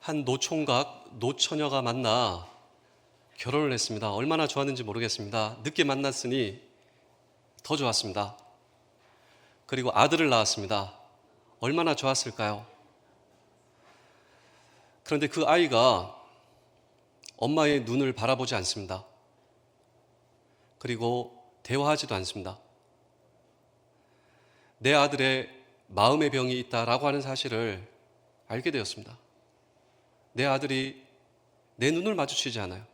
한 노총각, 노처녀가 만나 결혼을 했습니다. 얼마나 좋았는지 모르겠습니다. 늦게 만났으니 더 좋았습니다. 그리고 아들을 낳았습니다. 얼마나 좋았을까요? 그런데 그 아이가 엄마의 눈을 바라보지 않습니다. 그리고 대화하지도 않습니다. 내 아들의 마음의 병이 있다라고 하는 사실을 알게 되었습니다. 내 아들이 내 눈을 마주치지 않아요.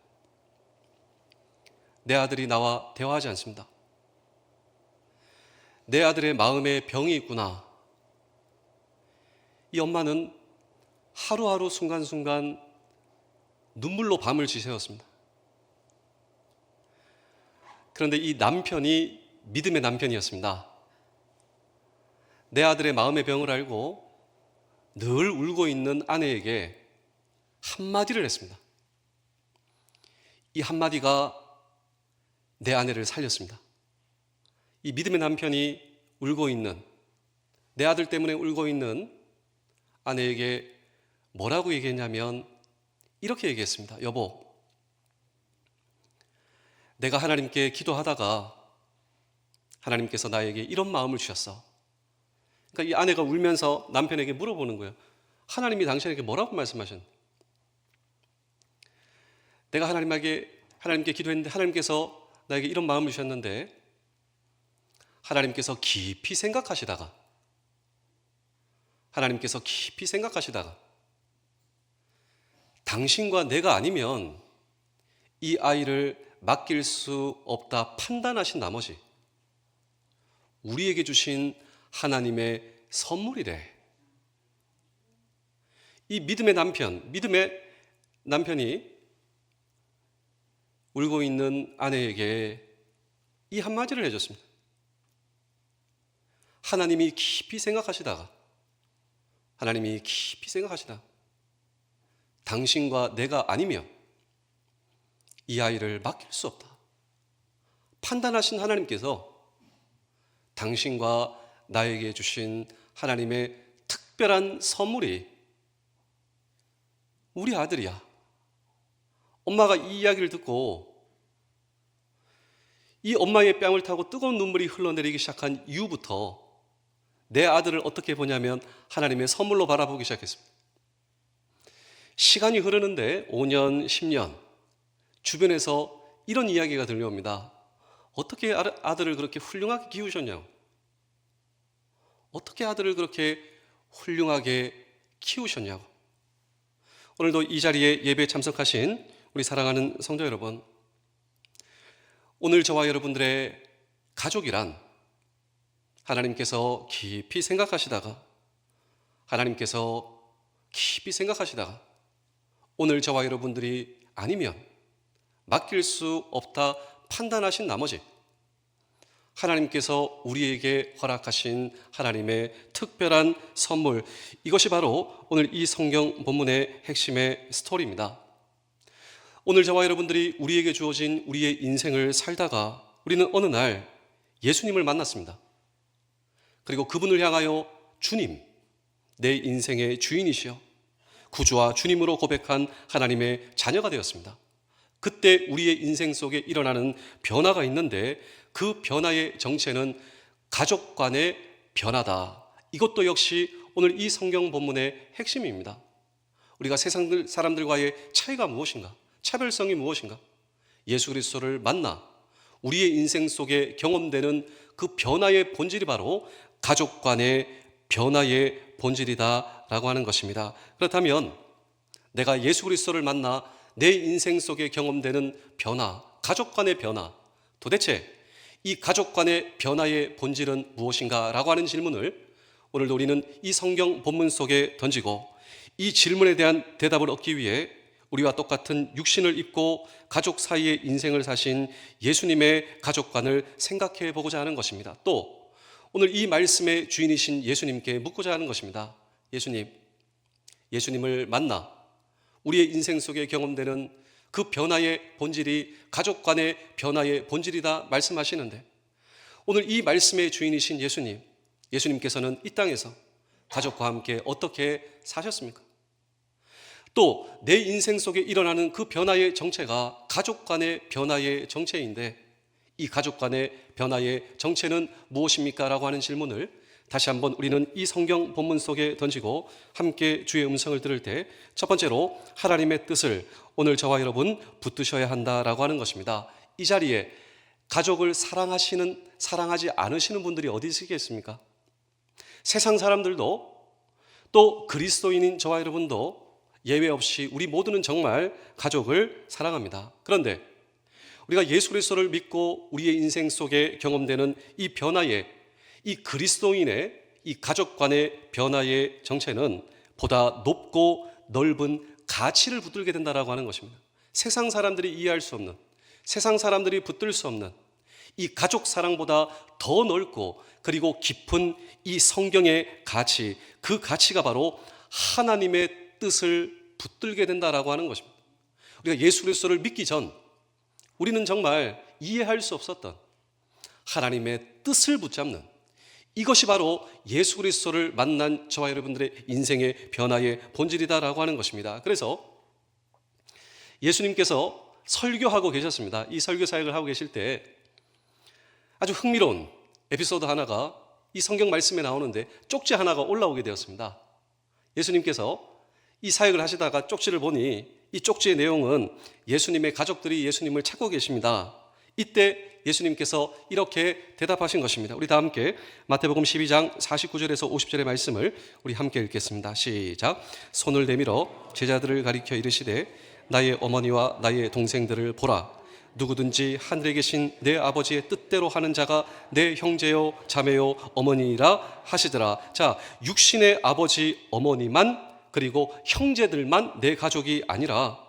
내 아들이 나와 대화하지 않습니다. 내 아들의 마음에 병이 있구나. 이 엄마는 하루하루 순간순간 눈물로 밤을 지새웠습니다. 그런데 이 남편이 믿음의 남편이었습니다. 내 아들의 마음의 병을 알고 늘 울고 있는 아내에게 한마디를 했습니다. 이 한마디가 내 아내를 살렸습니다. 이 믿음의 남편이 울고 있는, 내 아들 때문에 울고 있는 아내에게 뭐라고 얘기했냐면 이렇게 얘기했습니다. 여보, 내가 하나님께 기도하다가 하나님께서 나에게 이런 마음을 주셨어. 그러니까 이 아내가 울면서 남편에게 물어보는 거예요. 하나님이 당신에게 뭐라고 말씀하셨는데? 내가 하나님께 기도했는데 하나님께서 나에게 이런 마음을 주셨는데 하나님께서 깊이 생각하시다가 당신과 내가 아니면 이 아이를 맡길 수 없다 판단하신 나머지 우리에게 주신 하나님의 선물이래. 이 믿음의 남편이 울고 있는 아내에게 이 한마디를 해줬습니다. 하나님이 깊이 생각하시다가 당신과 내가 아니면 이 아이를 맡길 수 없다 판단하신 하나님께서 당신과 나에게 주신 하나님의 특별한 선물이 우리 아들이야. 엄마가 이 이야기를 듣고 이 엄마의 뺨을 타고 뜨거운 눈물이 흘러내리기 시작한 이후부터 내 아들을 어떻게 보냐면 하나님의 선물로 바라보기 시작했습니다. 시간이 흐르는데 5년, 10년 주변에서 이런 이야기가 들려옵니다. 어떻게 아들을 그렇게 훌륭하게 키우셨냐고. 어떻게 아들을 그렇게 훌륭하게 키우셨냐고. 오늘도 이 자리에 예배에 참석하신 우리 사랑하는 성도 여러분, 오늘 저와 여러분들의 가족이란 하나님께서 깊이 생각하시다가 오늘 저와 여러분들이 아니면 맡길 수 없다 판단하신 나머지 하나님께서 우리에게 허락하신 하나님의 특별한 선물, 이것이 바로 오늘 이 성경 본문의 핵심의 스토리입니다. 오늘 저와 여러분들이 우리에게 주어진 우리의 인생을 살다가 우리는 어느 날 예수님을 만났습니다. 그리고 그분을 향하여 주님, 내 인생의 주인이시여 구주와 주님으로 고백한 하나님의 자녀가 되었습니다. 그때 우리의 인생 속에 일어나는 변화가 있는데 그 변화의 정체는 가족 간의 변화다. 이것도 역시 오늘 이 성경 본문의 핵심입니다. 우리가 세상 사람들과의 차이가 무엇인가? 차별성이 무엇인가? 예수 그리스도를 만나 우리의 인생 속에 경험되는 그 변화의 본질이 바로 가족 간의 변화의 본질이다라고 하는 것입니다. 그렇다면 내가 예수 그리스도를 만나 내 인생 속에 경험되는 변화, 가족 간의 변화, 도대체 이 가족 간의 변화의 본질은 무엇인가라고 하는 질문을 오늘도 우리는 이 성경 본문 속에 던지고 이 질문에 대한 대답을 얻기 위해 우리와 똑같은 육신을 입고 가족 사이의 인생을 사신 예수님의 가족관을 생각해 보고자 하는 것입니다. 또 오늘 이 말씀의 주인이신 예수님께 묻고자 하는 것입니다. 예수님을 만나 우리의 인생 속에 경험되는 그 변화의 본질이 가족 간의 변화의 본질이다 말씀하시는데 오늘 이 말씀의 주인이신 예수님께서는 이 땅에서 가족과 함께 어떻게 사셨습니까? 또 내 인생 속에 일어나는 그 변화의 정체가 가족 간의 변화의 정체인데, 이 가족 간의 변화의 정체는 무엇입니까? 라고 하는 질문을 다시 한번 우리는 이 성경 본문 속에 던지고 함께 주의 음성을 들을 때, 첫 번째로 하나님의 뜻을 오늘 저와 여러분 붙드셔야 한다라고 하는 것입니다. 이 자리에 가족을 사랑하지 않으시는 분들이 어디 있으시겠습니까? 세상 사람들도, 또 그리스도인인 저와 여러분도 예외 없이 우리 모두는 정말 가족을 사랑합니다. 그런데 우리가 예수 그리스도를 믿고 우리의 인생 속에 경험되는 이 변화의, 이 그리스도인의 이 가족 간의 변화의 정체는 보다 높고 넓은 가치를 붙들게 된다라고 하는 것입니다. 세상 사람들이 이해할 수 없는, 세상 사람들이 붙들 수 없는 이 가족 사랑보다 더 넓고 그리고 깊은 이 성경의 가치, 그 가치가 바로 하나님의 뜻을 붙들게 된다라고 하는 것입니다. 우리가 예수 그리스도를 믿기 전 우리는 정말 이해할 수 없었던 하나님의 뜻을 붙잡는, 이것이 바로 예수 그리스도를 만난 저와 여러분들의 인생의 변화의 본질이다라고 하는 것입니다. 그래서 예수님께서 설교하고 계셨습니다. 이 설교 사역을 하고 계실 때 아주 흥미로운 에피소드 하나가 이 성경 말씀에 나오는데, 쪽지 하나가 올라오게 되었습니다. 예수님께서 이 사역을 하시다가 쪽지를 보니 이 쪽지의 내용은 예수님의 가족들이 예수님을 찾고 계십니다. 이때 예수님께서 이렇게 대답하신 것입니다. 우리 다 함께 마태복음 12장 49절에서 50절의 말씀을 우리 함께 읽겠습니다. 시작. 손을 내밀어 제자들을 가리켜 이르시되 나의 어머니와 나의 동생들을 보라. 누구든지 하늘에 계신 내 아버지의 뜻대로 하는 자가 내 형제요 자매요 어머니라 하시더라. 자, 육신의 아버지 어머니만, 그리고 형제들만 내 가족이 아니라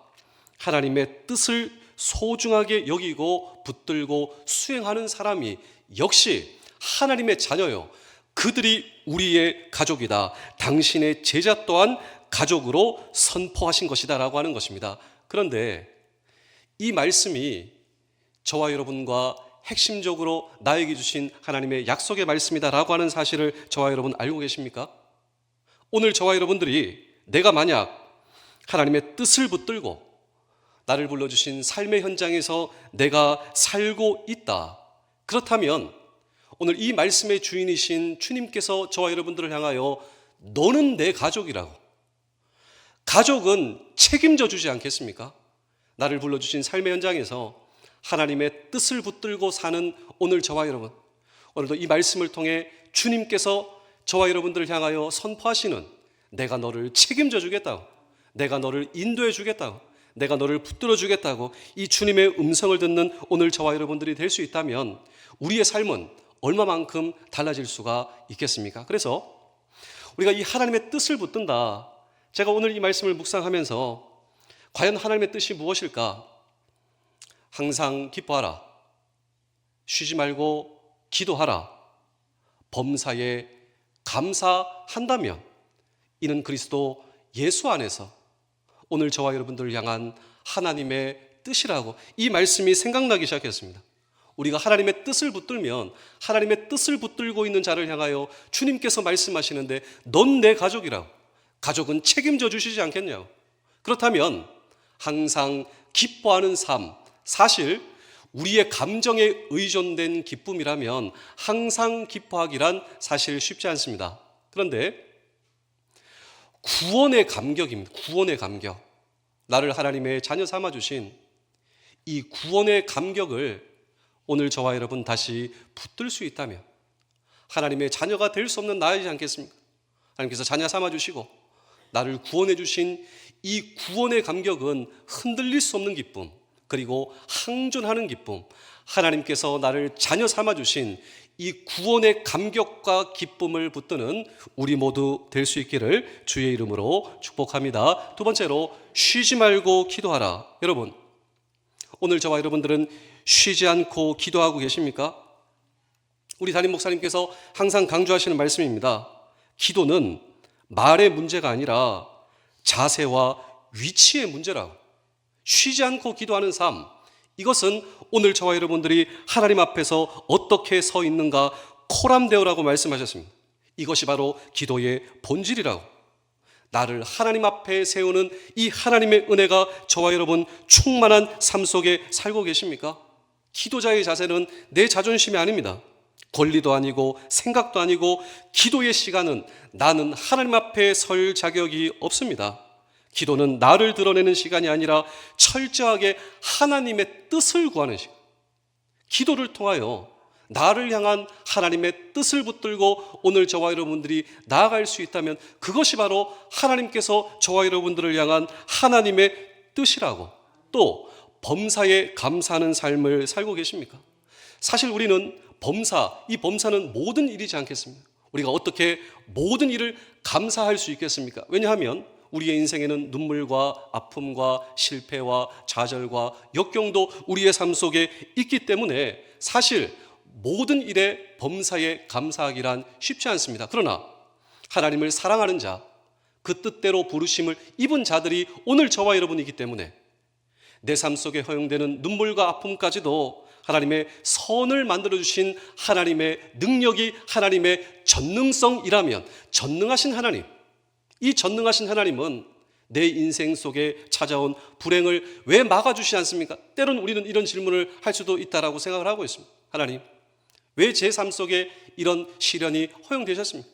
하나님의 뜻을 소중하게 여기고 붙들고 수행하는 사람이 역시 하나님의 자녀요, 그들이 우리의 가족이다. 당신의 제자 또한 가족으로 선포하신 것이다 라고 하는 것입니다. 그런데 이 말씀이 저와 여러분과 핵심적으로 나에게 주신 하나님의 약속의 말씀이다 라고 하는 사실을 저와 여러분 알고 계십니까? 오늘 저와 여러분들이 내가 만약 하나님의 뜻을 붙들고 나를 불러주신 삶의 현장에서 내가 살고 있다, 그렇다면 오늘 이 말씀의 주인이신 주님께서 저와 여러분들을 향하여 너는 내 가족이라고, 가족은 책임져 주지 않겠습니까? 나를 불러주신 삶의 현장에서 하나님의 뜻을 붙들고 사는 오늘 저와 여러분, 오늘도 이 말씀을 통해 주님께서 저와 여러분들을 향하여 선포하시는, 내가 너를 책임져 주겠다고, 내가 너를 인도해 주겠다고, 내가 너를 붙들어 주겠다고 이 주님의 음성을 듣는 오늘 저와 여러분들이 될 수 있다면 우리의 삶은 얼마만큼 달라질 수가 있겠습니까? 그래서 우리가 이 하나님의 뜻을 붙든다, 제가 오늘 이 말씀을 묵상하면서 과연 하나님의 뜻이 무엇일까? 항상 기뻐하라, 쉬지 말고 기도하라, 범사에 감사한다면 이는 그리스도 예수 안에서 오늘 저와 여러분들을 향한 하나님의 뜻이라고 이 말씀이 생각나기 시작했습니다. 우리가 하나님의 뜻을 붙들면 하나님의 뜻을 붙들고 있는 자를 향하여 주님께서 말씀하시는데 넌 내 가족이라고, 가족은 책임져 주시지 않겠냐고. 그렇다면 항상 기뻐하는 삶, 사실 우리의 감정에 의존된 기쁨이라면 항상 기뻐하기란 사실 쉽지 않습니다. 그런데 구원의 감격입니다. 구원의 감격. 나를 하나님의 자녀 삼아 주신 이 구원의 감격을 오늘 저와 여러분 다시 붙들 수 있다면 하나님의 자녀가 될 수 없는 나이지 않겠습니까? 하나님께서 자녀 삼아 주시고 나를 구원해 주신 이 구원의 감격은 흔들릴 수 없는 기쁨, 그리고 항존하는 기쁨, 하나님께서 나를 자녀 삼아 주신 이 구원의 감격과 기쁨을 붙드는 우리 모두 될 수 있기를 주의 이름으로 축복합니다. 두 번째로, 쉬지 말고 기도하라. 여러분, 오늘 저와 여러분들은 쉬지 않고 기도하고 계십니까? 우리 담임 목사님께서 항상 강조하시는 말씀입니다. 기도는 말의 문제가 아니라 자세와 위치의 문제라고. 쉬지 않고 기도하는 삶, 이것은 오늘 저와 여러분들이 하나님 앞에서 어떻게 서 있는가 코람데오라고 말씀하셨습니다. 이것이 바로 기도의 본질이라고. 나를 하나님 앞에 세우는 이 하나님의 은혜가 저와 여러분 충만한 삶 속에 살고 계십니까? 기도자의 자세는 내 자존심이 아닙니다. 권리도 아니고 생각도 아니고 기도의 시간은 나는 하나님 앞에 설 자격이 없습니다. 기도는 나를 드러내는 시간이 아니라 철저하게 하나님의 뜻을 구하는 시간. 기도를 통하여 나를 향한 하나님의 뜻을 붙들고 오늘 저와 여러분들이 나아갈 수 있다면 그것이 바로 하나님께서 저와 여러분들을 향한 하나님의 뜻이라고, 또 범사에 감사하는 삶을 살고 계십니까? 사실 우리는 이 범사는 모든 일이지 않겠습니까? 우리가 어떻게 모든 일을 감사할 수 있겠습니까? 왜냐하면 우리의 인생에는 눈물과 아픔과 실패와 좌절과 역경도 우리의 삶 속에 있기 때문에 사실 모든 일에 범사에 감사하기란 쉽지 않습니다. 그러나 하나님을 사랑하는 자, 그 뜻대로 부르심을 입은 자들이 오늘 저와 여러분이기 때문에 내 삶 속에 허용되는 눈물과 아픔까지도 하나님의 선을 만들어주신 하나님의 능력이 하나님의 전능성이라면, 전능하신 하나님, 이 전능하신 하나님은 내 인생 속에 찾아온 불행을 왜 막아주시지 않습니까? 때론 우리는 이런 질문을 할 수도 있다라고 생각을 하고 있습니다. 하나님, 왜 제 삶 속에 이런 시련이 허용되셨습니까?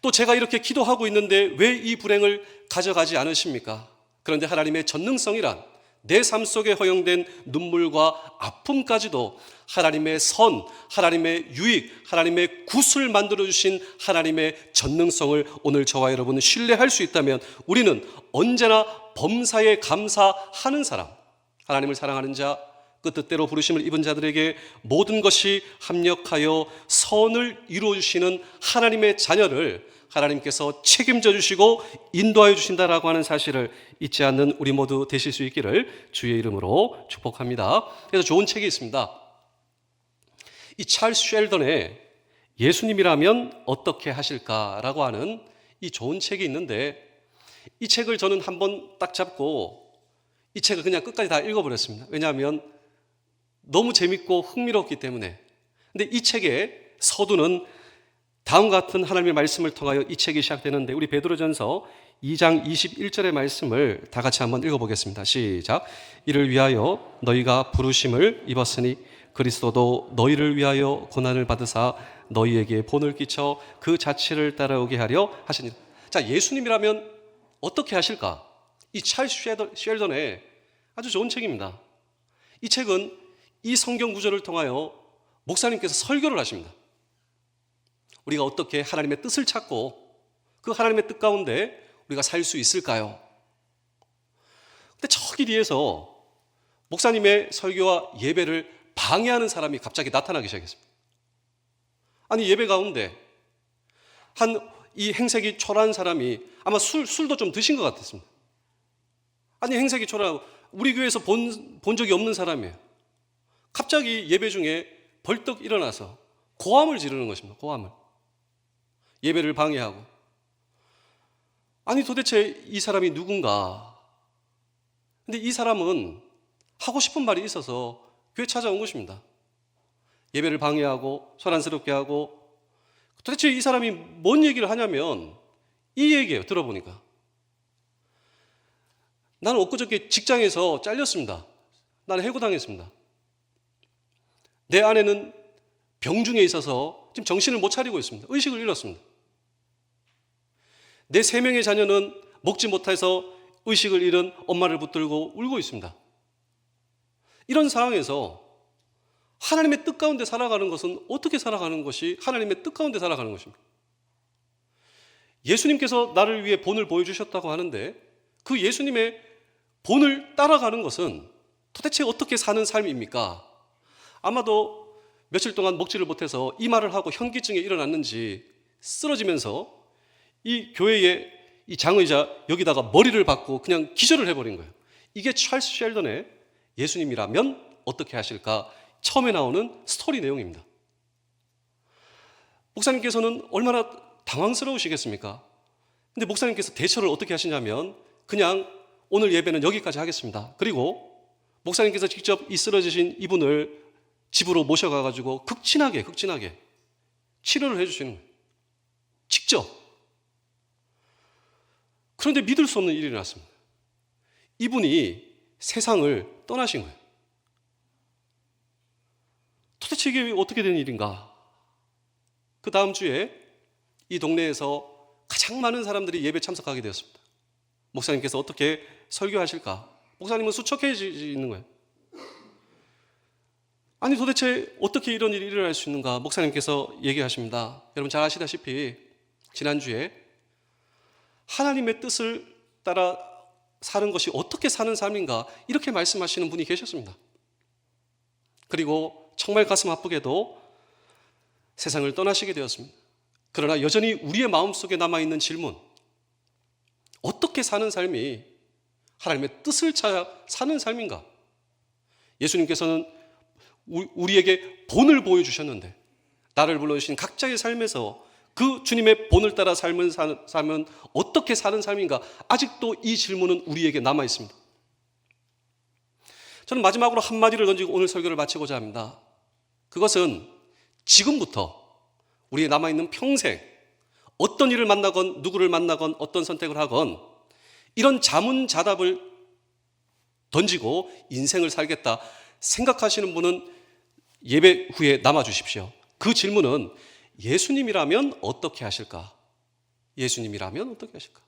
또 제가 이렇게 기도하고 있는데 왜 이 불행을 가져가지 않으십니까? 그런데 하나님의 전능성이란 내 삶 속에 허용된 눈물과 아픔까지도 하나님의 선, 하나님의 유익, 하나님의 굿을 만들어주신 하나님의 전능성을 오늘 저와 여러분은 신뢰할 수 있다면 우리는 언제나 범사에 감사하는 사람, 하나님을 사랑하는 자, 그 뜻대로 부르심을 입은 자들에게 모든 것이 합력하여 선을 이루어주시는 하나님의 자녀를 하나님께서 책임져 주시고 인도하여 주신다라고 하는 사실을 잊지 않는 우리 모두 되실 수 있기를 주의 이름으로 축복합니다. 그래서 좋은 책이 있습니다. 이 찰스 쉘던의 예수님이라면 어떻게 하실까라고 하는 이 좋은 책이 있는데, 이 책을 저는 한번 딱 잡고 이 책을 그냥 끝까지 다 읽어버렸습니다. 왜냐하면 너무 재밌고 흥미롭기 때문에. 근데 이 책의 서두는 다음과 같은 하나님의 말씀을 통하여 이 책이 시작되는데, 우리 베드로전서 2장 21절의 말씀을 다 같이 한번 읽어보겠습니다. 시작. 이를 위하여 너희가 부르심을 입었으니 그리스도도 너희를 위하여 고난을 받으사 너희에게 본을 끼쳐 그 자취를 따라오게 하려 하시니라. 자, 예수님이라면 어떻게 하실까? 이 찰스 쉘던의 아주 좋은 책입니다. 이 책은 이 성경 구절을 통하여 목사님께서 설교를 하십니다. 우리가 어떻게 하나님의 뜻을 찾고 그 하나님의 뜻 가운데 우리가 살 수 있을까요? 근데 저기 뒤에서 목사님의 설교와 예배를 방해하는 사람이 갑자기 나타나기 시작했습니다. 아니, 예배 가운데 이 행색이 초라한 사람이 아마 술도 좀 드신 것 같았습니다. 아니, 행색이 초라하고 우리 교회에서 본 적이 없는 사람이에요. 갑자기 예배 중에 벌떡 일어나서 고함을 지르는 것입니다. 고함을. 예배를 방해하고. 아니, 도대체 이 사람이 누군가? 근데 이 사람은 하고 싶은 말이 있어서 교회 찾아온 것입니다. 예배를 방해하고 소란스럽게 하고. 도대체 이 사람이 뭔 얘기를 하냐면 이 얘기예요. 들어보니까 나는 엊그저께 직장에서 잘렸습니다. 나는 해고당했습니다. 내 아내는 병중에 있어서 지금 정신을 못 차리고 있습니다. 의식을 잃었습니다. 내 3명의 자녀는 먹지 못해서 의식을 잃은 엄마를 붙들고 울고 있습니다. 이런 상황에서 하나님의 뜻 가운데 살아가는 것은 어떻게 살아가는 것이 하나님의 뜻 가운데 살아가는 것입니까? 예수님께서 나를 위해 본을 보여주셨다고 하는데 그 예수님의 본을 따라가는 것은 도대체 어떻게 사는 삶입니까? 아마도 며칠 동안 먹지를 못해서 이마를 하고 현기증에 일어났는지 쓰러지면서 이 교회의 이 장의자 여기다가 머리를 박고 그냥 기절을 해버린 거예요. 이게 찰스 쉘던의 예수님이라면 어떻게 하실까? 처음에 나오는 스토리 내용입니다. 목사님께서는 얼마나 당황스러우시겠습니까? 근데 목사님께서 대처를 어떻게 하시냐면 그냥 오늘 예배는 여기까지 하겠습니다. 그리고 목사님께서 직접 이 쓰러지신 이분을 집으로 모셔가가지고 극진하게 치료를 해주시는 거예요. 직접. 그런데 믿을 수 없는 일이 일어났습니다. 이분이 세상을 떠나신 거예요. 도대체 이게 어떻게 된 일인가? 그 다음 주에 이 동네에서 가장 많은 사람들이 예배 참석하게 되었습니다. 목사님께서 어떻게 설교하실까? 목사님은 수척해져 있는 거예요. 아니 도대체 어떻게 이런 일이 일어날 수 있는가? 목사님께서 얘기하십니다. 여러분 잘 아시다시피 지난주에 하나님의 뜻을 따라 사는 것이 어떻게 사는 삶인가? 이렇게 말씀하시는 분이 계셨습니다. 그리고 정말 가슴 아프게도 세상을 떠나시게 되었습니다. 그러나 여전히 우리의 마음속에 남아있는 질문, 어떻게 사는 삶이 하나님의 뜻을 찾아 사는 삶인가? 예수님께서는 우리에게 본을 보여주셨는데 나를 불러주신 각자의 삶에서 그 주님의 본을 따라 삶은 어떻게 사는 삶인가? 아직도 이 질문은 우리에게 남아있습니다. 저는 마지막으로 한마디를 던지고 오늘 설교를 마치고자 합니다. 그것은 지금부터 우리의 남아있는 평생 어떤 일을 만나건 누구를 만나건 어떤 선택을 하건 이런 자문자답을 던지고 인생을 살겠다 생각하시는 분은 예배 후에 남아주십시오. 그 질문은 예수님이라면 어떻게 하실까? 예수님이라면 어떻게 하실까?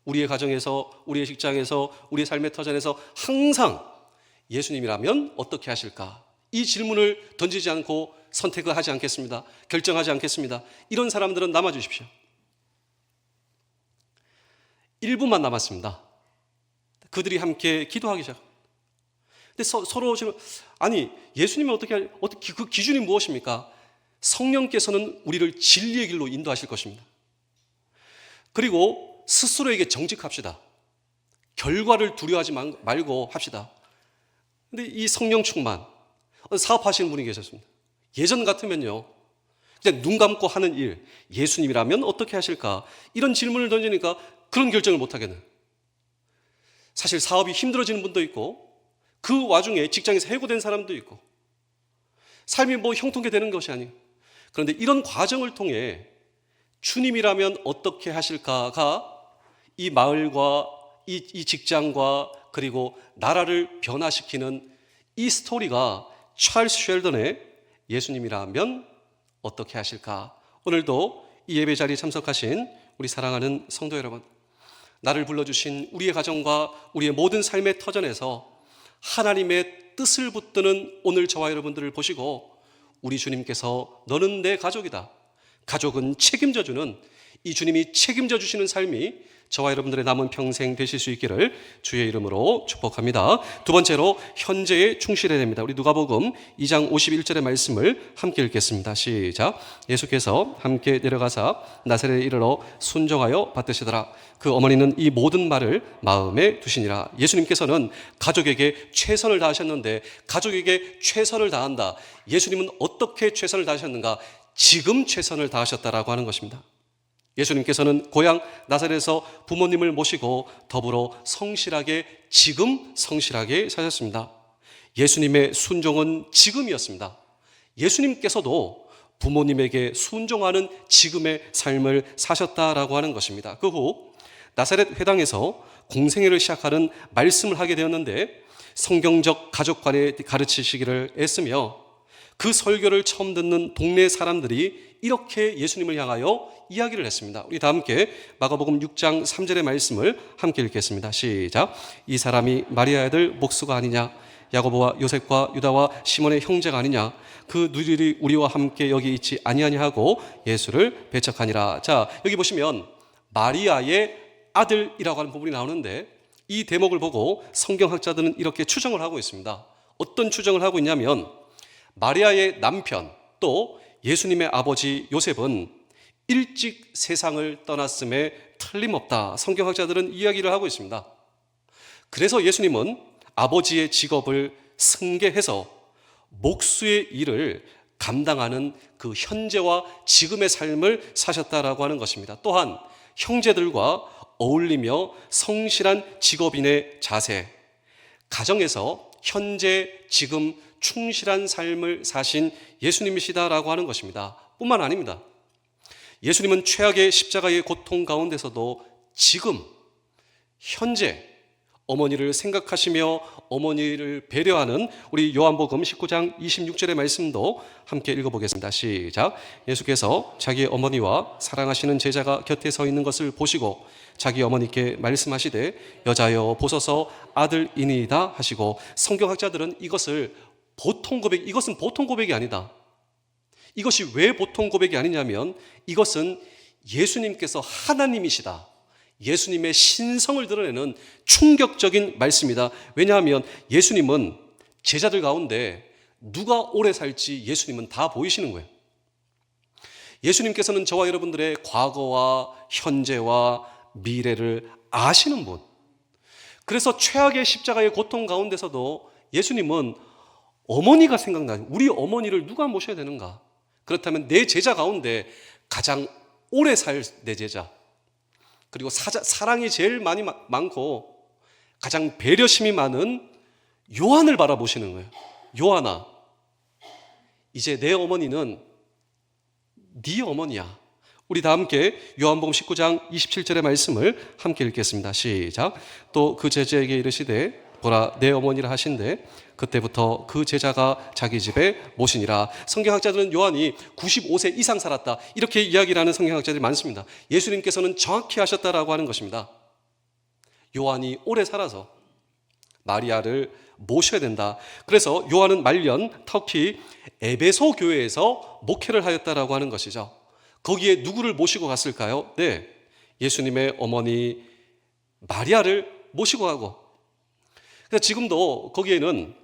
우리의 가정에서, 우리의 직장에서, 우리의 삶의 터전에서 항상 예수님이라면 어떻게 하실까? 이 질문을 던지지 않고 선택을 하지 않겠습니다. 결정하지 않겠습니다. 이런 사람들은 남아주십시오. 1분만 남았습니다. 그들이 함께 기도하기 시작합니다. 근데 서로 지금 아니 예수님은 어떻게 그 기준이 무엇입니까? 성령께서는 우리를 진리의 길로 인도하실 것입니다. 그리고 스스로에게 정직합시다. 결과를 두려워하지 말고 합시다. 근데 이 성령 충만, 사업하시는 분이 계셨습니다. 예전 같으면요, 그냥 눈 감고 하는 일, 예수님이라면 어떻게 하실까? 이런 질문을 던지니까 그런 결정을 못 하겠네요. 사실 사업이 힘들어지는 분도 있고, 그 와중에 직장에서 해고된 사람도 있고, 삶이 뭐 형통하게 되는 것이 아니에요. 그런데 이런 과정을 통해 주님이라면 어떻게 하실까가 이 마을과 이 직장과 그리고 나라를 변화시키는 이 스토리가 찰스 쉘던의 예수님이라면 어떻게 하실까? 오늘도 이 예배 자리에 참석하신 우리 사랑하는 성도 여러분, 나를 불러주신 우리의 가정과 우리의 모든 삶의 터전에서 하나님의 뜻을 붙드는 오늘 저와 여러분들을 보시고 우리 주님께서 너는 내 가족이다, 가족은 책임져주는 이 주님이 책임져 주시는 삶이 저와 여러분들의 남은 평생 되실 수 있기를 주의 이름으로 축복합니다. 두 번째로 현재에 충실해야 됩니다. 우리 누가복음 2장 51절의 말씀을 함께 읽겠습니다. 시작. 예수께서 함께 내려가사 나사렛에 이르러 순종하여 받드시더라. 그 어머니는 이 모든 말을 마음에 두시니라. 예수님께서는 가족에게 최선을 다하셨는데 가족에게 최선을 다한다. 예수님은 어떻게 최선을 다하셨는가? 지금 최선을 다하셨다라고 하는 것입니다. 예수님께서는 고향 나사렛에서 부모님을 모시고 더불어 지금 성실하게 사셨습니다. 예수님의 순종은 지금이었습니다. 예수님께서도 부모님에게 순종하는 지금의 삶을 사셨다라고 하는 것입니다. 그 후 나사렛 회당에서 공생애를 시작하는 말씀을 하게 되었는데 성경적 가족관에 가르치시기를 애쓰며 그 설교를 처음 듣는 동네 사람들이 이렇게 예수님을 향하여 이야기를 했습니다. 우리 다 함께 마가복음 6장 3절의 말씀을 함께 읽겠습니다. 시작. 이 사람이 마리아의 아들 목수가 아니냐? 야고보와 요셉과 유다와 시몬의 형제가 아니냐? 그 누들이 우리와 함께 여기 있지 아니하냐 하고 예수를 배척하니라. 자, 여기 보시면 마리아의 아들이라고 하는 부분이 나오는데 이 대목을 보고 성경학자들은 이렇게 추정을 하고 있습니다. 어떤 추정을 하고 있냐면 마리아의 남편 또 예수님의 아버지 요셉은 일찍 세상을 떠났음에 틀림없다. 성경학자들은 이야기를 하고 있습니다. 그래서 예수님은 아버지의 직업을 승계해서 목수의 일을 감당하는 그 현재와 지금의 삶을 사셨다라고 하는 것입니다. 또한 형제들과 어울리며 성실한 직업인의 자세, 가정에서 현재 지금 충실한 삶을 사신 예수님이시다라고 하는 것입니다. 뿐만 아닙니다. 예수님은 최악의 십자가의 고통 가운데서도 지금 현재 어머니를 생각하시며 어머니를 배려하는 우리 요한복음 19장 26절의 말씀도 함께 읽어보겠습니다. 시작. 예수께서 자기 어머니와 사랑하시는 제자가 곁에 서 있는 것을 보시고 자기 어머니께 말씀하시되 여자여 보소서 아들이니이다 하시고, 성경학자들은 이것은 보통 고백이 아니다. 이것이 왜 보통 고백이 아니냐면 이것은 예수님께서 하나님이시다, 예수님의 신성을 드러내는 충격적인 말씀이다. 왜냐하면 예수님은 제자들 가운데 누가 오래 살지 예수님은 다 보이시는 거예요. 예수님께서는 저와 여러분들의 과거와 현재와 미래를 아시는 분. 그래서 최악의 십자가의 고통 가운데서도 예수님은 어머니가 생각나요. 우리 어머니를 누가 모셔야 되는가? 그렇다면 내 제자 가운데 가장 오래 살 내 제자, 그리고 사랑이 제일 많고 가장 배려심이 많은 요한을 바라보시는 거예요. 요한아, 이제 내 어머니는 네 어머니야. 우리 다 함께 요한복음 19장 27절의 말씀을 함께 읽겠습니다. 시작. 또 그 제자에게 이르시되 보라 내 어머니라 하신대 그때부터 그 제자가 자기 집에 모시니라. 성경학자들은 요한이 95세 이상 살았다 이렇게 이야기를 하는 성경학자들이 많습니다. 예수님께서는 정확히 하셨다라고 하는 것입니다. 요한이 오래 살아서 마리아를 모셔야 된다. 그래서 요한은 말년 터키 에베소 교회에서 목회를 하였다라고 하는 것이죠. 거기에 누구를 모시고 갔을까요? 네, 예수님의 어머니 마리아를 모시고 가고, 지금도 거기에는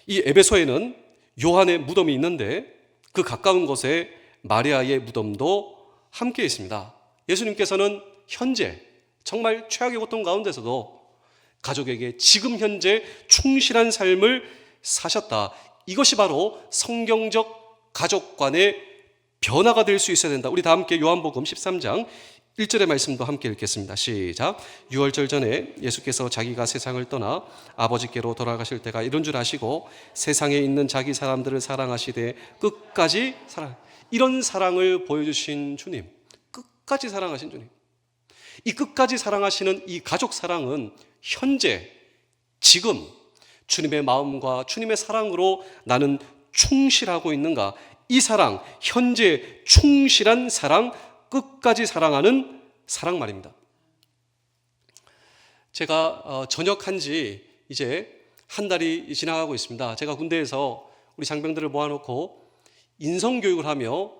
이 에베소에는 요한의 무덤이 있는데 그 가까운 곳에 마리아의 무덤도 함께 있습니다. 예수님께서는 현재 정말 최악의 고통 가운데서도 가족에게 지금 현재 충실한 삶을 사셨다. 이것이 바로 성경적 가족관의 변화가 될 수 있어야 된다. 우리 다 함께 요한복음 13장 1절의 말씀도 함께 읽겠습니다. 시작. 유월절 전에 예수께서 자기가 세상을 떠나 아버지께로 돌아가실 때가 이런 줄 아시고 세상에 있는 자기 사람들을 사랑하시되 끝까지 이런 사랑을 보여주신 주님, 끝까지 사랑하신 주님. 이 끝까지 사랑하시는 이 가족 사랑은 현재 지금 주님의 마음과 주님의 사랑으로 나는 충실하고 있는가? 이 사랑, 현재 충실한 사랑, 끝까지 사랑하는 사랑 말입니다. 제가 전역한 지 이제 한 달이 지나가고 있습니다. 제가 군대에서 우리 장병들을 모아놓고 인성교육을 하며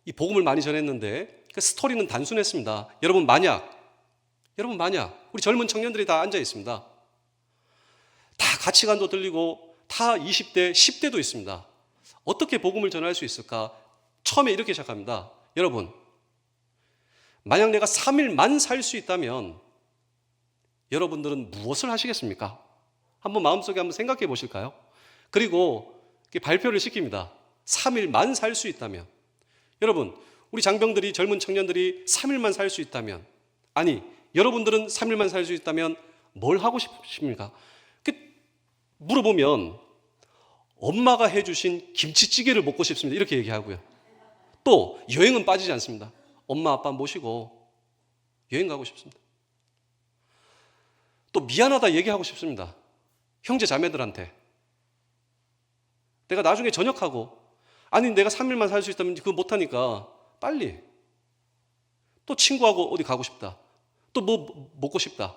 이 복음을 많이 전했는데 그 스토리는 단순했습니다. 여러분 만약 우리 젊은 청년들이 다 앉아 있습니다. 다 가치관도 들리고 다 20대, 10대도 있습니다. 어떻게 복음을 전할 수 있을까? 처음에 이렇게 시작합니다. 여러분, 만약 내가 3일만 살 수 있다면 여러분들은 무엇을 하시겠습니까? 한번 마음속에 한번 생각해 보실까요? 그리고 발표를 시킵니다. 3일만 살 수 있다면. 여러분, 우리 장병들이, 젊은 청년들이 3일만 살 수 있다면, 아니 여러분들은 3일만 살 수 있다면 뭘 하고 싶습니까? 물어보면 엄마가 해주신 김치찌개를 먹고 싶습니다 이렇게 얘기하고요. 또 여행은 빠지지 않습니다. 엄마 아빠 모시고 여행 가고 싶습니다. 또 미안하다 얘기하고 싶습니다. 형제 자매들한테. 내가 나중에 전역하고, 아니 내가 3일만 살 수 있다면 그거 못하니까 빨리. 또 친구하고 어디 가고 싶다. 또 뭐 먹고 싶다.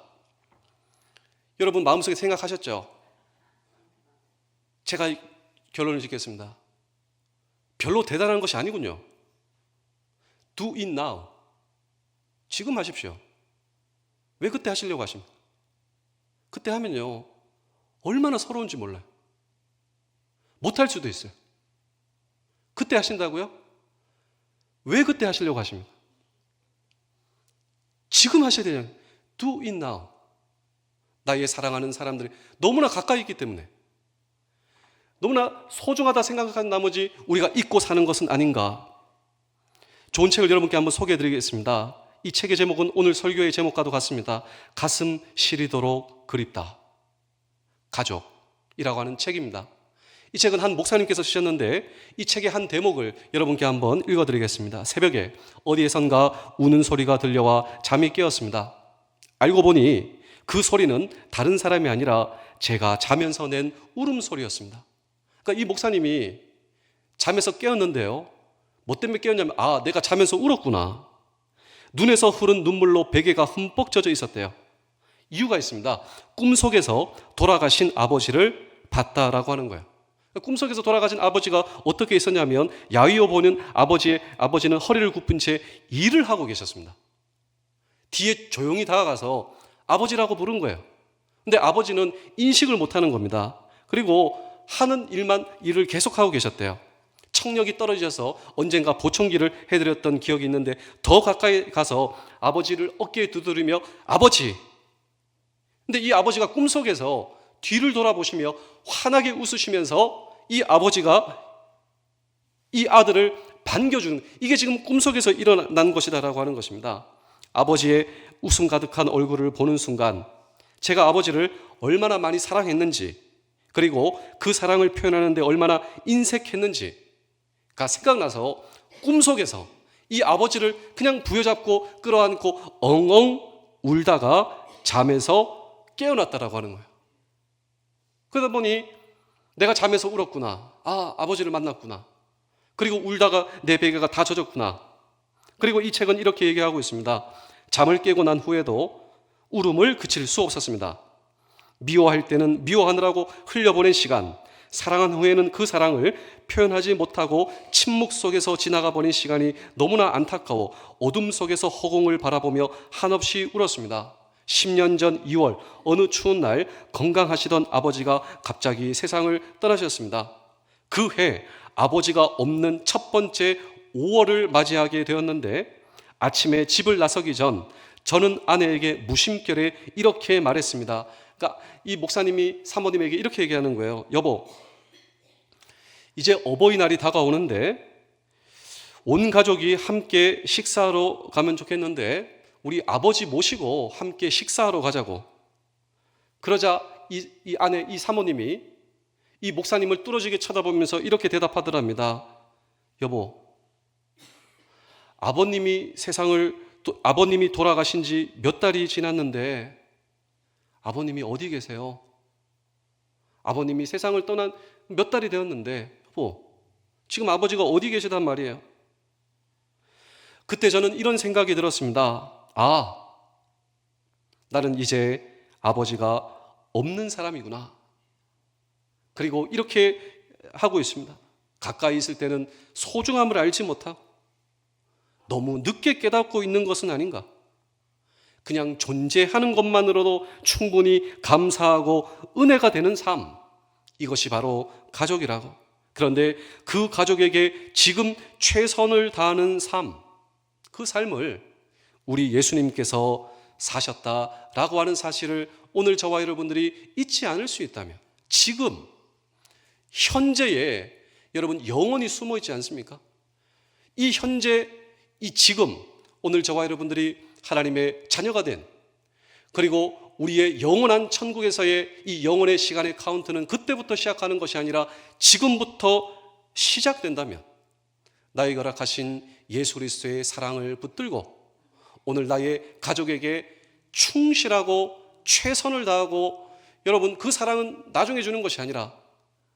여러분 마음속에 생각하셨죠? 제가 결론을 짓겠습니다. 별로 대단한 것이 아니군요. Do it now. 지금 하십시오. 왜 그때 하시려고 하십니까? 그때 하면요 얼마나 서러운지 몰라요. 못할 수도 있어요. 그때 하신다고요? 왜 그때 하시려고 하십니까? 지금 하셔야 되잖아요. Do it now. 나의 사랑하는 사람들이 너무나 가까이 있기 때문에, 너무나 소중하다 생각한 나머지 우리가 잊고 사는 것은 아닌가. 좋은 책을 여러분께 한번 소개해드리겠습니다. 이 책의 제목은 오늘 설교의 제목과도 같습니다. 가슴 시리도록 그립다. 가족이라고 하는 책입니다. 이 책은 한 목사님께서 쓰셨는데 이 책의 한 대목을 여러분께 한번 읽어드리겠습니다. 새벽에 어디에선가 우는 소리가 들려와 잠이 깨었습니다. 알고 보니 그 소리는 다른 사람이 아니라 제가 자면서 낸 울음소리였습니다. 그러니까 이 목사님이 잠에서 깨었는데요. 뭐 때문에 깨었냐면 내가 자면서 울었구나. 눈에서 흐른 눈물로 베개가 흠뻑 젖어 있었대요. 이유가 있습니다. 꿈속에서 돌아가신 아버지를 봤다라고 하는 거예요. 꿈속에서 돌아가신 아버지가 어떻게 있었냐면 야위어 보는 아버지는 허리를 굽힌 채 일을 하고 계셨습니다. 뒤에 조용히 다가가서 아버지라고 부른 거예요. 근데 아버지는 인식을 못하는 겁니다. 그리고 하는 일을 계속하고 계셨대요. 청력이 떨어져서 언젠가 보청기를 해드렸던 기억이 있는데 더 가까이 가서 아버지를 어깨에 두드리며 아버지. 근데 이 아버지가 꿈속에서 뒤를 돌아보시며 환하게 웃으시면서 이 아버지가 이 아들을 반겨주는, 이게 지금 꿈속에서 일어난 것이다라고 하는 것입니다. 아버지의 웃음 가득한 얼굴을 보는 순간 제가 아버지를 얼마나 많이 사랑했는지, 그리고 그 사랑을 표현하는데 얼마나 인색했는지가 생각나서 꿈속에서 이 아버지를 그냥 부여잡고 끌어안고 엉엉 울다가 잠에서 깨어났다라고 하는 거예요. 그러다 보니 내가 잠에서 울었구나. 아버지를 만났구나. 그리고 울다가 내 베개가 다 젖었구나. 그리고 이 책은 이렇게 얘기하고 있습니다. 잠을 깨고 난 후에도 울음을 그칠 수 없었습니다. 미워할 때는 미워하느라고 흘려보낸 시간, 사랑한 후에는 그 사랑을 표현하지 못하고 침묵 속에서 지나가 버린 시간이 너무나 안타까워 어둠 속에서 허공을 바라보며 한없이 울었습니다. 10년 전 2월 어느 추운 날 건강하시던 아버지가 갑자기 세상을 떠나셨습니다. 그 해 아버지가 없는 첫 번째 5월을 맞이하게 되었는데 아침에 집을 나서기 전 저는 아내에게 무심결에 이렇게 말했습니다. 그러니까 이 목사님이 사모님에게 이렇게 얘기하는 거예요. 여보, 이제 어버이날이 다가오는데 온 가족이 함께 식사하러 가면 좋겠는데 우리 아버지 모시고 함께 식사하러 가자고. 그러자 이 사모님이 이 목사님을 뚫어지게 쳐다보면서 이렇게 대답하더랍니다. 여보, 아버님이 돌아가신 지 몇 달이 지났는데 아버님이 어디 계세요? 아버님이 세상을 떠난 몇 달이 되었는데 여보, 지금 아버지가 어디 계시단 말이에요? 그때 저는 이런 생각이 들었습니다. 나는 이제 아버지가 없는 사람이구나. 그리고 이렇게 하고 있습니다. 가까이 있을 때는 소중함을 알지 못하고 너무 늦게 깨닫고 있는 것은 아닌가? 그냥 존재하는 것만으로도 충분히 감사하고 은혜가 되는 삶, 이것이 바로 가족이라고. 그런데 그 가족에게 지금 최선을 다하는 삶, 그 삶을 우리 예수님께서 사셨다라고 하는 사실을 오늘 저와 여러분들이 잊지 않을 수 있다면, 지금 현재에 여러분 영원히 숨어 있지 않습니까? 이 현재, 이 지금, 오늘 저와 여러분들이 하나님의 자녀가 된, 그리고 우리의 영원한 천국에서의 이 영원의 시간의 카운트는 그때부터 시작하는 것이 아니라 지금부터 시작된다면 나에게 허락하신 예수 그리스도의 사랑을 붙들고 오늘 나의 가족에게 충실하고 최선을 다하고, 여러분 그 사랑은 나중에 주는 것이 아니라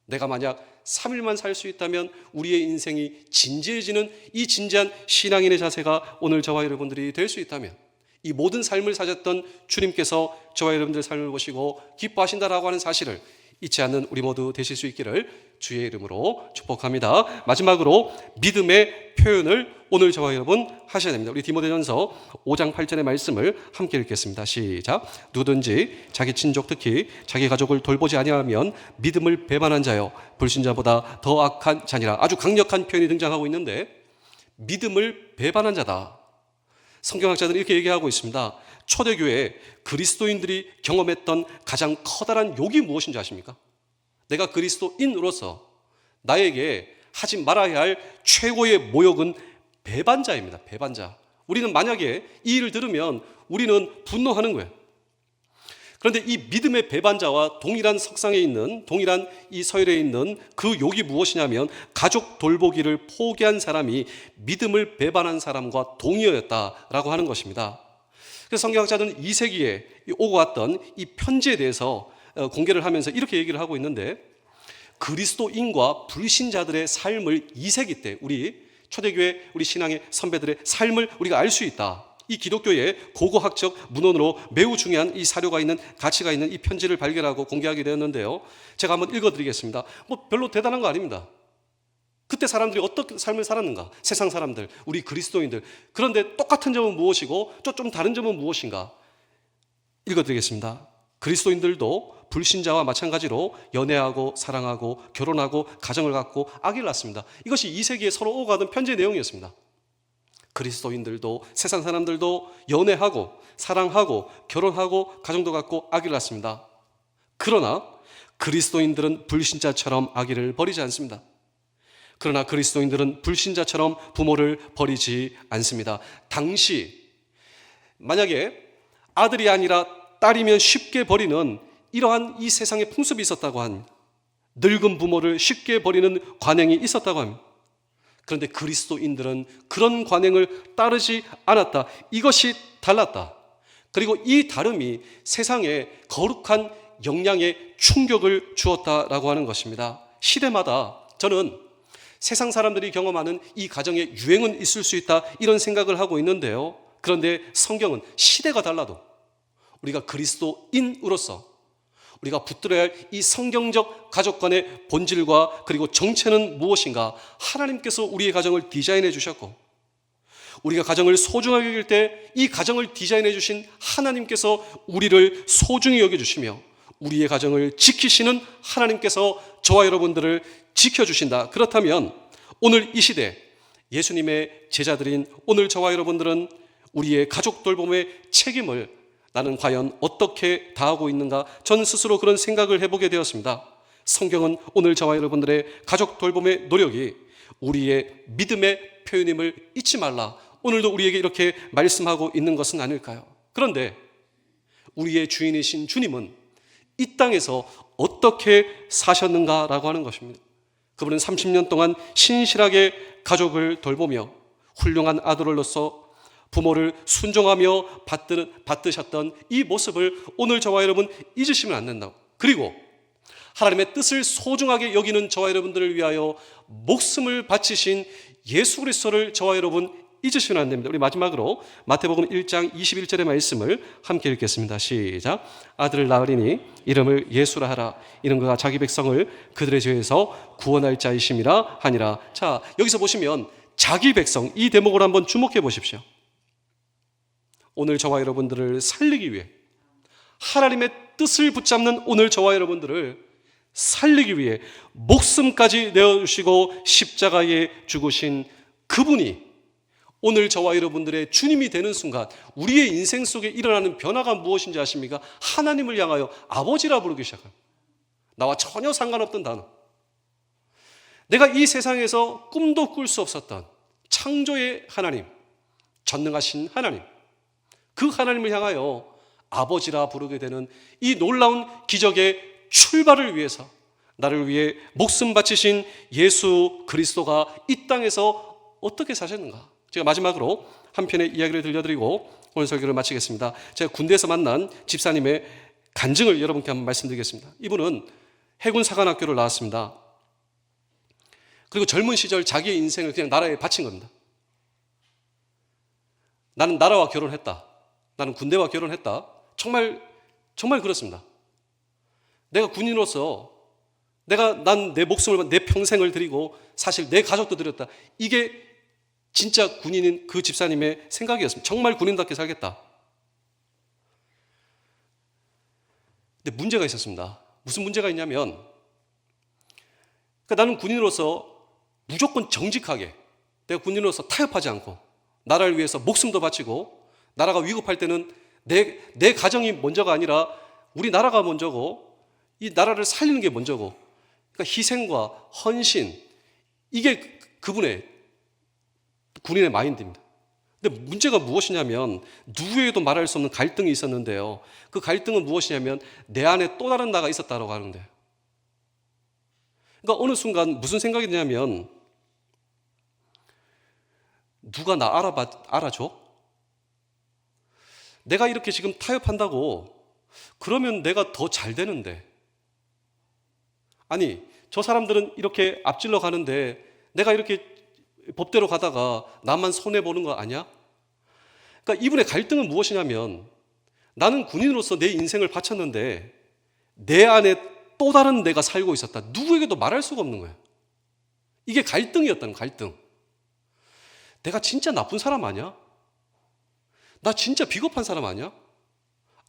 내가 만약 3일만 살 수 있다면 우리의 인생이 진지해지는 이 진지한 신앙인의 자세가 오늘 저와 여러분들이 될 수 있다면, 이 모든 삶을 사셨던 주님께서 저와 여러분들의 삶을 보시고 기뻐하신다라고 하는 사실을 잊지 않는 우리 모두 되실 수 있기를 주의 이름으로 축복합니다. 마지막으로 믿음의 표현을 오늘 저와 여러분 하셔야 됩니다. 우리 디모데전서 5장 8절의 말씀을 함께 읽겠습니다. 시작. 누구든지 자기 친족 특히 자기 가족을 돌보지 아니하면 믿음을 배반한 자요 불신자보다 더 악한 자니라. 아주 강력한 표현이 등장하고 있는데 믿음을 배반한 자다. 성경학자들은 이렇게 얘기하고 있습니다. 초대교회 그리스도인들이 경험했던 가장 커다란 욕이 무엇인지 아십니까? 내가 그리스도인으로서 나에게 하지 말아야 할 최고의 모욕은 배반자입니다. 배반자. 우리는 만약에 이 일을 들으면 우리는 분노하는 거예요. 그런데 이 믿음의 배반자와 동일한 석상에 있는, 동일한 이 서열에 있는 그 욕이 무엇이냐면 가족 돌보기를 포기한 사람이 믿음을 배반한 사람과 동의어였다라고 하는 것입니다. 그래서 성경학자들은 2세기에 오고 왔던 이 편지에 대해서 공개를 하면서 이렇게 얘기를 하고 있는데, 그리스도인과 불신자들의 삶을 2세기 때 우리 초대교회 우리 신앙의 선배들의 삶을 우리가 알 수 있다. 이 기독교의 고고학적 문헌으로 매우 중요한 이 사료가 있는, 가치가 있는 이 편지를 발견하고 공개하게 되었는데요, 제가 한번 읽어드리겠습니다. 뭐 별로 대단한 거 아닙니다. 그때 사람들이 어떤 삶을 살았는가? 세상 사람들, 우리 그리스도인들. 그런데 똑같은 점은 무엇이고 좀 다른 점은 무엇인가? 읽어드리겠습니다. 그리스도인들도 불신자와 마찬가지로 연애하고 사랑하고 결혼하고 가정을 갖고 아기를 낳습니다. 이것이 2세기에 서로 오고 가던 편지의 내용이었습니다. 그리스도인들도 세상 사람들도 연애하고 사랑하고 결혼하고 가정도 갖고 아기를 낳습니다. 그러나 그리스도인들은 불신자처럼 아기를 버리지 않습니다. 그러나 그리스도인들은 불신자처럼 부모를 버리지 않습니다. 당시 만약에 아들이 아니라 딸이면 쉽게 버리는 이러한 이 세상의 풍습이 있었다고 합니다. 늙은 부모를 쉽게 버리는 관행이 있었다고 합니다. 그런데 그리스도인들은 그런 관행을 따르지 않았다. 이것이 달랐다. 그리고 이 다름이 세상에 거룩한 영향에 충격을 주었다라고 하는 것입니다. 시대마다 저는 세상 사람들이 경험하는 이 가정의 유행은 있을 수 있다, 이런 생각을 하고 있는데요, 그런데 성경은 시대가 달라도 우리가 그리스도인으로서 우리가 붙들어야 할 이 성경적 가족관의 본질과 그리고 정체는 무엇인가? 하나님께서 우리의 가정을 디자인해 주셨고, 우리가 가정을 소중하게 여길 때 이 가정을 디자인해 주신 하나님께서 우리를 소중히 여겨주시며, 우리의 가정을 지키시는 하나님께서 저와 여러분들을 지켜주신다. 그렇다면 오늘 이 시대 예수님의 제자들인 오늘 저와 여러분들은 우리의 가족 돌봄의 책임을 나는 과연 어떻게 다하고 있는가? 전 스스로 그런 생각을 해보게 되었습니다. 성경은 오늘 저와 여러분들의 가족 돌봄의 노력이 우리의 믿음의 표현임을 잊지 말라, 오늘도 우리에게 이렇게 말씀하고 있는 것은 아닐까요? 그런데 우리의 주인이신 주님은 이 땅에서 어떻게 사셨는가라고 하는 것입니다. 그분은 30년 동안 신실하게 가족을 돌보며 훌륭한 아들로서 부모를 순종하며 받드셨던 이 모습을 오늘 저와 여러분 잊으시면 안 된다고. 그리고 하나님의 뜻을 소중하게 여기는 저와 여러분들을 위하여 목숨을 바치신 예수 그리스도를 저와 여러분 잊으시면 안 됩니다. 우리 마지막으로 마태복음 1장 21절의 말씀을 함께 읽겠습니다. 시작. 아들을 낳으리니 이름을 예수라 하라. 이는 그가 자기 백성을 그들의 죄에서 구원할 자이심이라 하니라. 자, 여기서 보시면 자기 백성, 이 대목을 한번 주목해 보십시오. 오늘 저와 여러분들을 살리기 위해, 하나님의 뜻을 붙잡는 오늘 저와 여러분들을 살리기 위해 목숨까지 내어주시고 십자가에 죽으신 그분이 오늘 저와 여러분들의 주님이 되는 순간 우리의 인생 속에 일어나는 변화가 무엇인지 아십니까? 하나님을 향하여 아버지라 부르기 시작합니다. 나와 전혀 상관없던 단어, 내가 이 세상에서 꿈도 꿀 수 없었던 창조의 하나님, 전능하신 하나님, 그 하나님을 향하여 아버지라 부르게 되는 이 놀라운 기적의 출발을 위해서 나를 위해 목숨 바치신 예수 그리스도가 이 땅에서 어떻게 사셨는가? 제가 마지막으로 한 편의 이야기를 들려드리고 오늘 설교를 마치겠습니다. 제가 군대에서 만난 집사님의 간증을 여러분께 한번 말씀드리겠습니다. 이분은 해군 사관학교를 나왔습니다. 그리고 젊은 시절 자기의 인생을 그냥 나라에 바친 겁니다. 나는 나라와 결혼했다. 나는 군대와 결혼했다. 정말 그렇습니다. 내가 군인으로서 난 내 목숨을, 내 평생을 드리고 사실 내 가족도 드렸다. 이게 진짜 군인인 그 집사님의 생각이었습니다. 정말 군인답게 살겠다. 근데 문제가 있었습니다. 무슨 문제가 있냐면, 그러니까 나는 군인으로서 무조건 정직하게, 내가 군인으로서 타협하지 않고 나라를 위해서 목숨도 바치고, 나라가 위급할 때는 내 가정이 먼저가 아니라 우리 나라가 먼저고 이 나라를 살리는 게 먼저고, 그러니까 희생과 헌신, 이게 그분의 군인의 마인드입니다. 근데 문제가 무엇이냐면 누구에게도 말할 수 없는 갈등이 있었는데요. 그 갈등은 무엇이냐면 내 안에 또 다른 나가 있었다고 하는데, 그러니까 어느 순간 무슨 생각이 드냐면, 누가 나 알아줘? 내가 이렇게 지금 타협한다고 그러면 내가 더 잘 되는데, 아니 저 사람들은 이렇게 앞질러 가는데 내가 이렇게 법대로 가다가 나만 손해보는 거 아니야? 그러니까 이분의 갈등은 무엇이냐면, 나는 군인으로서 내 인생을 바쳤는데 내 안에 또 다른 내가 살고 있었다. 누구에게도 말할 수가 없는 거예요. 이게 갈등이었다는, 갈등. 내가 진짜 나쁜 사람 아니야? 나 진짜 비겁한 사람 아니야?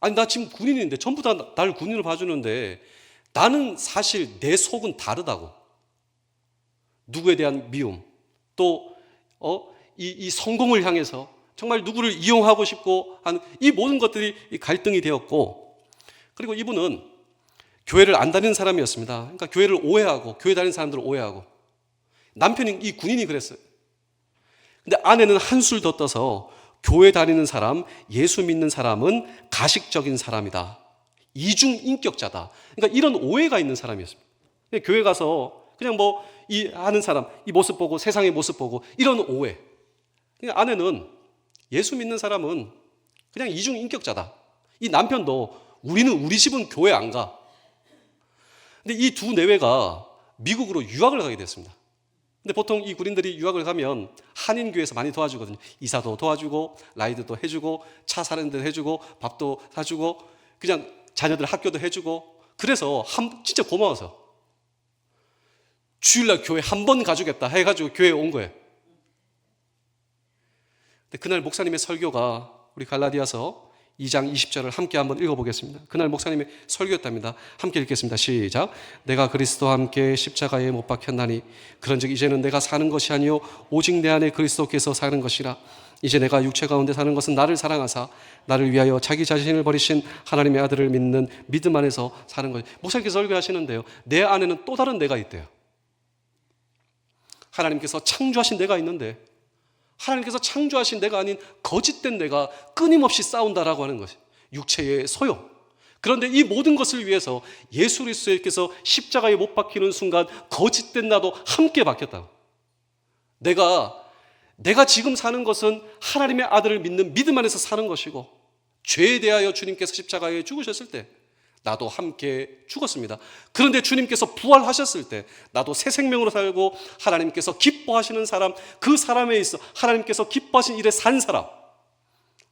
아니 나 지금 군인인데 전부 다 날 군인으로 봐주는데 나는 사실 내 속은 다르다고. 누구에 대한 미움, 또 이 성공을 향해서 정말 누구를 이용하고 싶고 하는 이 모든 것들이 갈등이 되었고, 그리고 이분은 교회를 안 다니는 사람이었습니다. 그러니까 교회를 오해하고 교회 다니는 사람들을 오해하고, 남편이 이 군인이 그랬어요. 근데 아내는 한술 더 떠서 교회 다니는 사람, 예수 믿는 사람은 가식적인 사람이다, 이중인격자다. 그러니까 이런 오해가 있는 사람이었습니다. 교회 가서 그냥 이 하는 사람, 이 모습 보고 세상의 모습 보고 이런 오해. 그러니까 아내는 예수 믿는 사람은 그냥 이중인격자다. 이 남편도 우리 집은 교회 안 가. 근데 이 두 내외가 미국으로 유학을 가게 됐습니다. 근데 보통 이 군인들이 유학을 가면 한인교회에서 많이 도와주거든요. 이사도 도와주고 라이드도 해주고 차 사는 데 해주고 밥도 사주고 그냥 자녀들 학교도 해주고, 그래서 진짜 고마워서 주일날 교회 한 번 가주겠다 해가지고 교회에 온 거예요. 근데 그날 목사님의 설교가 우리 갈라디아서 2장 20절을 함께 한번 읽어보겠습니다. 그날 목사님의 설교였답니다. 함께 읽겠습니다. 시작. 내가 그리스도와 함께 십자가에 못 박혔나니 그런즉 이제는 내가 사는 것이 아니요 오직 내 안에 그리스도께서 사는 것이라. 이제 내가 육체 가운데 사는 것은 나를 사랑하사 나를 위하여 자기 자신을 버리신 하나님의 아들을 믿는 믿음 안에서 사는 것. 목사님께서 설교하시는데요, 내 안에는 또 다른 내가 있대요. 하나님께서 창조하신 내가 있는데 하나님께서 창조하신 내가 아닌 거짓된 내가 끊임없이 싸운다라고 하는 것이 육체의 소용. 그런데 이 모든 것을 위해서 예수 그리스도께서 십자가에 못 박히는 순간 거짓된 나도 함께 박혔다. 내가 지금 사는 것은 하나님의 아들을 믿는 믿음 안에서 사는 것이고, 죄에 대하여 주님께서 십자가에 죽으셨을 때 나도 함께 죽었습니다. 그런데 주님께서 부활하셨을 때 나도 새 생명으로 살고 하나님께서 기뻐하시는 사람, 그 사람에 있어 하나님께서 기뻐하신 일에 산 사람,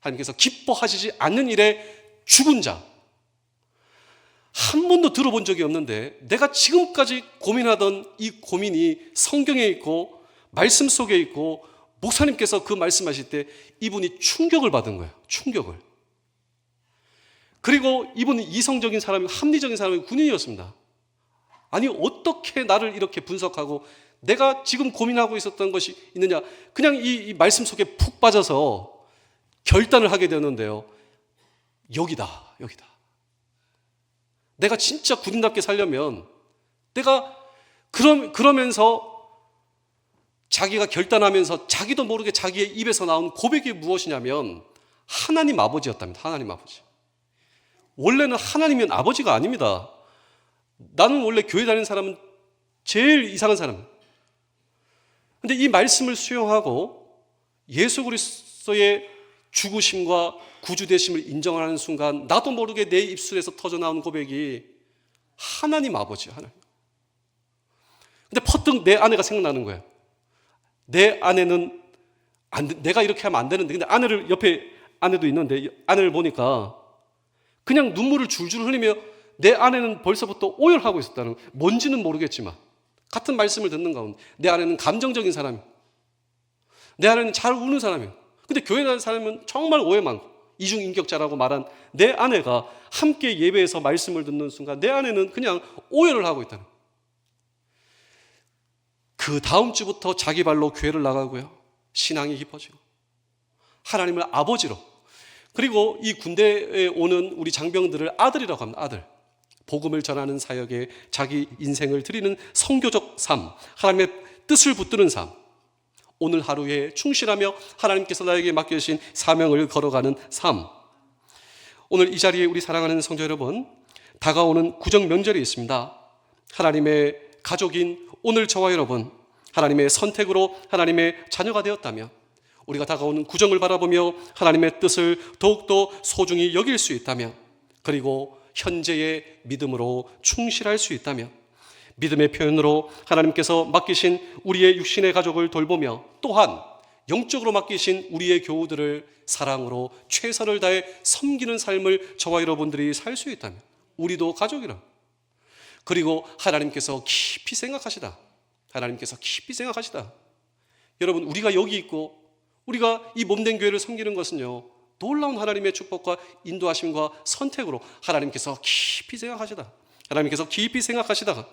하나님께서 기뻐하시지 않는 일에 죽은 자, 한 번도 들어본 적이 없는데 내가 지금까지 고민하던 이 고민이 성경에 있고 말씀 속에 있고, 목사님께서 그 말씀하실 때 이분이 충격을 받은 거예요. 충격을. 그리고 이분은 이성적인 사람이고 합리적인 사람이고 군인이었습니다. 아니 어떻게 나를 이렇게 분석하고 내가 지금 고민하고 있었던 것이 있느냐. 그냥 이 말씀 속에 푹 빠져서 결단을 하게 되었는데요, 여기다. 내가 진짜 군인답게 살려면 내가 그러면서 자기가 결단하면서 자기도 모르게 자기의 입에서 나온 고백이 무엇이냐면 하나님 아버지였답니다. 하나님 아버지. 원래는 하나님은 아버지가 아닙니다. 나는 원래 교회 다니는 사람은 제일 이상한 사람. 근데 이 말씀을 수용하고 예수 그리스도의 죽으심과 구주되심을 인정하는 순간 나도 모르게 내 입술에서 터져나온 고백이 하나님 아버지야, 하나님. 근데 퍼뜩 내 아내가 생각나는 거예요. 내 아내는 내가 이렇게 하면 안 되는데, 근데 아내를 옆에 아내도 있는데 아내를 보니까 그냥 눈물을 줄줄 흘리며 내 아내는 벌써부터 오열하고 있었다는, 뭔지는 모르겠지만 같은 말씀을 듣는 가운데 내 아내는 감정적인 사람이에요. 내 아내는 잘 우는 사람이에요. 근데 교회 다니는 사람은 정말 오해 많고 이중인격자라고 말한 내 아내가 함께 예배에서 말씀을 듣는 순간 내 아내는 그냥 오열을 하고 있다는, 그 다음 주부터 자기 발로 교회를 나가고요, 신앙이 깊어지고 하나님을 아버지로, 그리고 이 군대에 오는 우리 장병들을 아들이라고 합니다. 아들. 복음을 전하는 사역에 자기 인생을 드리는 선교적 삶, 하나님의 뜻을 붙드는 삶, 오늘 하루에 충실하며 하나님께서 나에게 맡겨주신 사명을 걸어가는 삶. 오늘 이 자리에 우리 사랑하는 성도 여러분, 다가오는 구정 명절이 있습니다. 하나님의 가족인 오늘 저와 여러분, 하나님의 선택으로 하나님의 자녀가 되었다면 우리가 다가오는 구정을 바라보며 하나님의 뜻을 더욱더 소중히 여길 수 있다면, 그리고 현재의 믿음으로 충실할 수 있다면, 믿음의 표현으로 하나님께서 맡기신 우리의 육신의 가족을 돌보며 또한 영적으로 맡기신 우리의 교우들을 사랑으로 최선을 다해 섬기는 삶을 저와 여러분들이 살 수 있다면, 우리도 가족이라. 그리고 하나님께서 깊이 생각하시다. 여러분, 우리가 여기 있고 우리가 이 몸된 교회를 섬기는 것은요, 놀라운 하나님의 축복과 인도하심과 선택으로 하나님께서 깊이 생각하시다가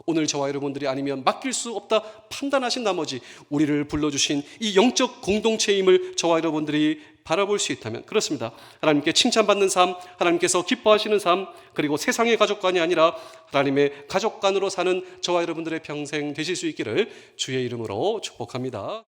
오늘 저와 여러분들이 아니면 맡길 수 없다 판단하신 나머지 우리를 불러주신 이 영적 공동체임을 저와 여러분들이 바라볼 수 있다면, 그렇습니다, 하나님께 칭찬받는 삶, 하나님께서 기뻐하시는 삶, 그리고 세상의 가족관이 아니라 하나님의 가족관으로 사는 저와 여러분들의 평생 되실 수 있기를 주의 이름으로 축복합니다.